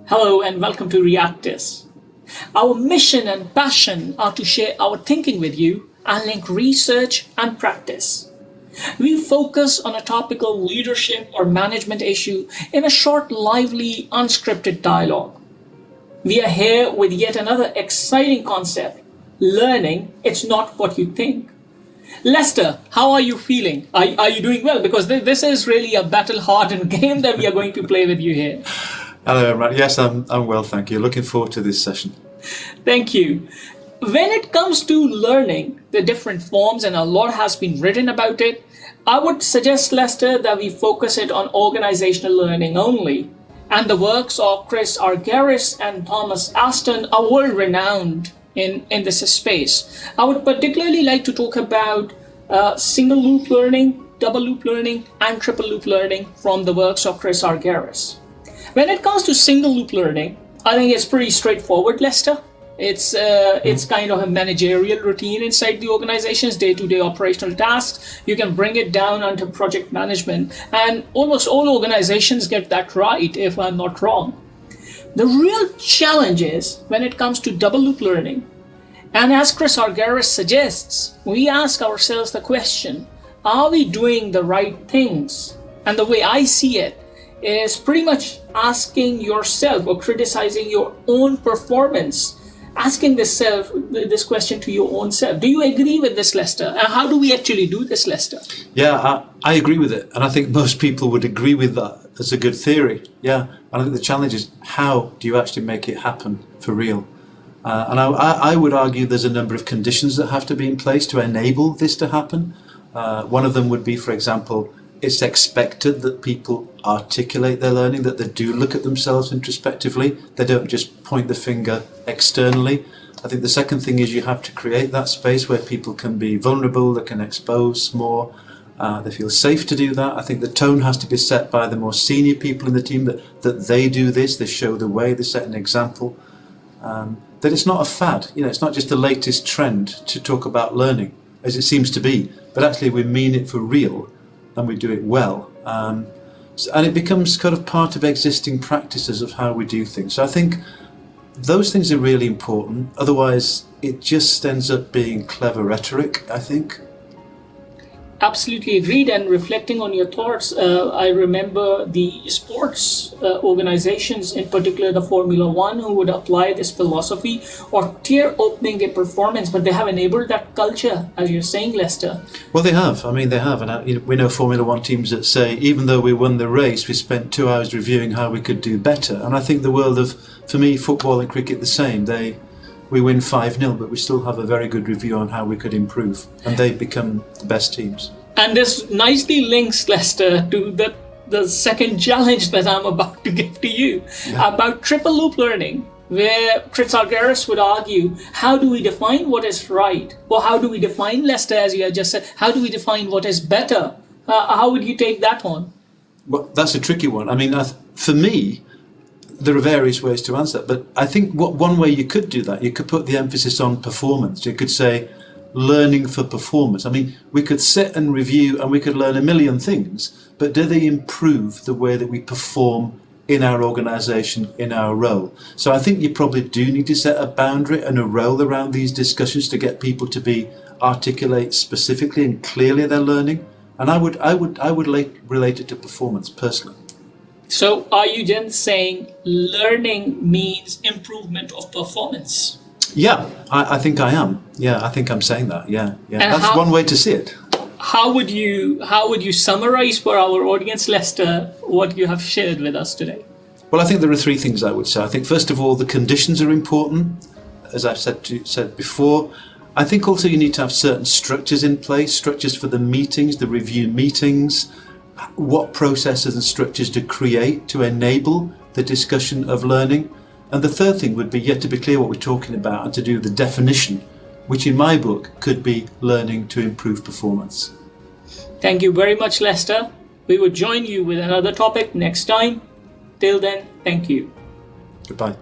Hello and welcome to Reactice. Our mission and passion are to share our thinking with you and link research and practice. We focus on a topical leadership or management issue in a short, lively, unscripted dialogue. We are here with yet another exciting concept, learning it's not what you think. Lester, how are you feeling? Are you doing well? Because this is really a battle-hardened game that we are going to play with you here. Hello, Imran. Yes, I'm well, thank you. Looking forward to this session. Thank you. When it comes to learning the different forms, and a lot has been written about it, I would suggest, Lester, that we focus it on organizational learning only. And the works of Chris Argyris and Thomas Aston are world-renowned in this space. I would particularly like to talk about single loop learning, double loop learning, and triple loop learning from the works of Chris Argyris. When it comes to single loop learning, I think it's pretty straightforward, Lester. It's kind of a managerial routine inside the organization's day-to-day operational tasks. You can bring it down onto project management, and almost all organizations get that right, if I'm not wrong. The real challenge is when it comes to double loop learning. And as Chris Argyris suggests, we ask ourselves the question, are we doing the right things? And the way I see it is pretty much asking yourself or criticizing your own performance, asking this question to your own self. Do you agree with this, Lester? And how do we actually do this, Lester? Yeah, I agree with it. And I think most people would agree with that as a good theory. Yeah, and I think the challenge is how do you actually make it happen for real? And I would argue there's a number of conditions that have to be in place to enable this to happen. One of them would be, for example, it's expected that people articulate their learning, that they do look at themselves introspectively. They don't just point the finger externally. I think the second thing is you have to create that space where people can be vulnerable, they can expose more, they feel safe to do that. I think the tone has to be set by the more senior people in the team, that they do this, they show the way, they set an example. That it's not a fad, it's not just the latest trend to talk about learning, as it seems to be, but actually we mean it for real and we do it well. And it becomes kind of part of existing practices of how we do things. So I think those things are really important. Otherwise, it just ends up being clever rhetoric, I think. Absolutely agreed. And reflecting on your thoughts, I remember the sports organizations, in particular the Formula One, who would apply this philosophy or tear opening their performance, but they have enabled that culture, as you're saying, Lester. Well, they have. I mean, they have. And we know Formula One teams that say, even though we won the race, we spent 2 hours reviewing how we could do better. And I think the world of, for me, football and cricket the same. We win 5-0, but we still have a very good review on how we could improve. And they become the best teams. And this nicely links, Lester, to the second challenge that I'm about to give to you, about triple loop learning, where Chris Argyris would argue, how do we define what is right? Or how do we define, Lester, as you had just said, how do we define what is better? How would you take that on? Well, that's a tricky one. I mean, for me, there are various ways to answer that, but I think one way you could do that, you could put the emphasis on performance. You could say learning for performance. I mean, we could sit and review and we could learn a million things, but do they improve the way that we perform in our organisation, in our role? So I think you probably do need to set a boundary and a role around these discussions to get people to articulate specifically and clearly their learning. And I would relate it to performance personally. So are you then saying learning means improvement of performance? Yeah, I think I am. Yeah, I think I'm saying that. Yeah. That's one way to see it. How would you summarize for our audience, Lester, what you have shared with us today? Well, I think there are 3 things I would say. I think first of all, the conditions are important, as I've said before. I think also you need to have certain structures in place, structures for the meetings, the review meetings, what processes and structures to create to enable the discussion of learning. And the third thing would be yet to be clear what we're talking about and to do the definition, which in my book could be learning to improve performance. Thank you very much, Lester. We will join you with another topic next time. Till then, thank you. Goodbye.